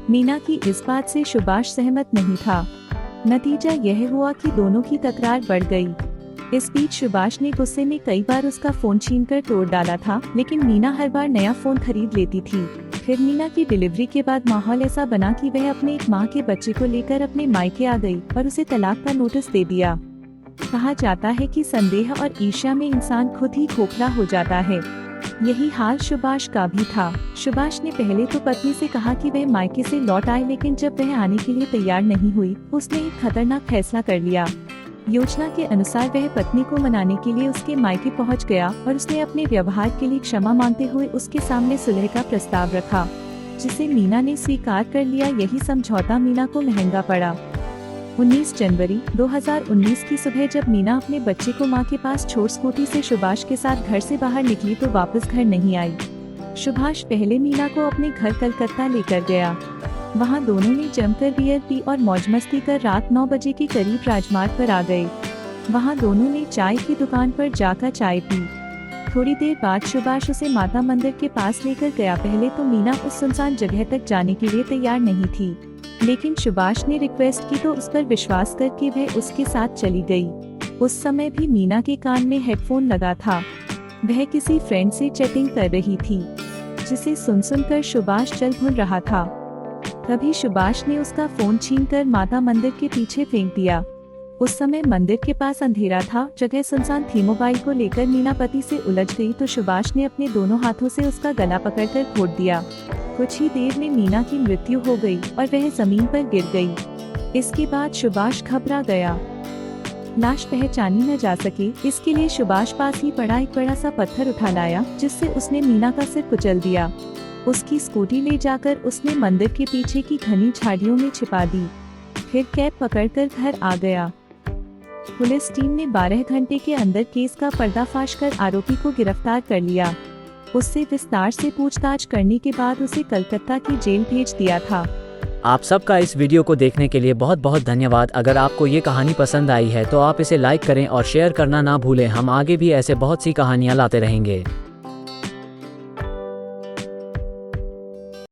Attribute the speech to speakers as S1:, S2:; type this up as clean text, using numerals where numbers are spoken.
S1: मीना की इस बात से सुभाष सहमत नहीं था। नतीजा यह हुआ कि दोनों की तकरार बढ़ गई। इस बीच सुभाष ने गुस्से में कई बार उसका फोन छीनकर तोड़ डाला था, लेकिन मीना हर बार नया फोन खरीद लेती थी। फिर मीना की डिलीवरी के बाद माहौल ऐसा बना कि वह अपने एक माह के बच्चे को लेकर अपने मायके आ गई और उसे तलाक का नोटिस दे दिया। कहा जाता है कि संदेह और ईर्ष्या में इंसान खुद ही खोखला हो जाता है। यही हाल सुभाष का भी था। सुभाष ने पहले तो पत्नी से कहा कि वह मायके से लौट आए, लेकिन जब वह आने के लिए तैयार नहीं हुई, उसने एक खतरनाक फैसला कर लिया। योजना के अनुसार वह पत्नी को मनाने के लिए उसके मायके पहुंच गया और उसने अपने व्यवहार के लिए क्षमा मांगते हुए उसके सामने सुलह का प्रस्ताव रखा, जिसे मीना ने स्वीकार कर लिया। यही समझौता मीना को महंगा पड़ा। 19 जनवरी 2019 की सुबह जब मीना अपने बच्चे को मां के पास छोड़ स्कूटी से सुभाष के साथ घर से बाहर निकली तो वापस घर नहीं आई। सुभाष पहले मीना को अपने घर कलकत्ता लेकर गया। वहां दोनों ने जमकर बियर पी और मौज मस्ती कर रात 9 बजे के करीब राजमार्ग पर आ गए। वहां दोनों ने चाय की दुकान पर जाकर चाय पी। थोड़ी देर बाद सुभाष उसे माता मंदिर के पास लेकर गया। पहले तो मीना उस सुनसान जगह तक जाने के लिए तैयार नहीं थी, लेकिन सुभाष ने रिक्वेस्ट की तो उस पर विश्वास करके वह उसके साथ चली गई। उस समय भी मीना के कान में हेडफोन लगा था। वह किसी फ्रेंड से चैटिंग कर रही थी, जिसे सुनकर सुभाष चल भूल रहा था। तभी सुभाष ने उसका फोन छीनकर माता मंदिर के पीछे फेंक दिया। उस समय मंदिर के पास अंधेरा था, जगह सुनसान थी। मोबाइल को लेकर मीना पति से उलझ गई तो सुभाष ने अपने दोनों हाथों से उसका गला पकड़कर घोट दिया। कुछ ही देर में मीना की मृत्यु हो गई और वह जमीन पर गिर गई। इसके बाद सुभाष घबरा गया। लाश पहचानी न जा सके, इसके लिए सुभाष पास ही पड़ा एक बड़ा सा पत्थर उठा लाया, जिससे उसने मीना का सिर कुचल दिया। उसकी स्कूटी ले जाकर उसने मंदिर के पीछे की घनी झाड़ियों में छिपा दी। फिर कैब पकड़कर घर आ गया। पुलिस टीम ने 12 घंटे के अंदर केस का पर्दाफाश कर आरोपी को गिरफ्तार कर लिया। उससे विस्तार से पूछताछ करने के बाद उसे कलकत्ता की जेल भेज दिया था।
S2: आप सबका इस वीडियो को देखने के लिए बहुत बहुत धन्यवाद। अगर आपको ये कहानी पसंद आई है तो आप इसे लाइक करें और शेयर करना ना भूलें। हम आगे भी ऐसे बहुत सी कहानियाँ लाते रहेंगे।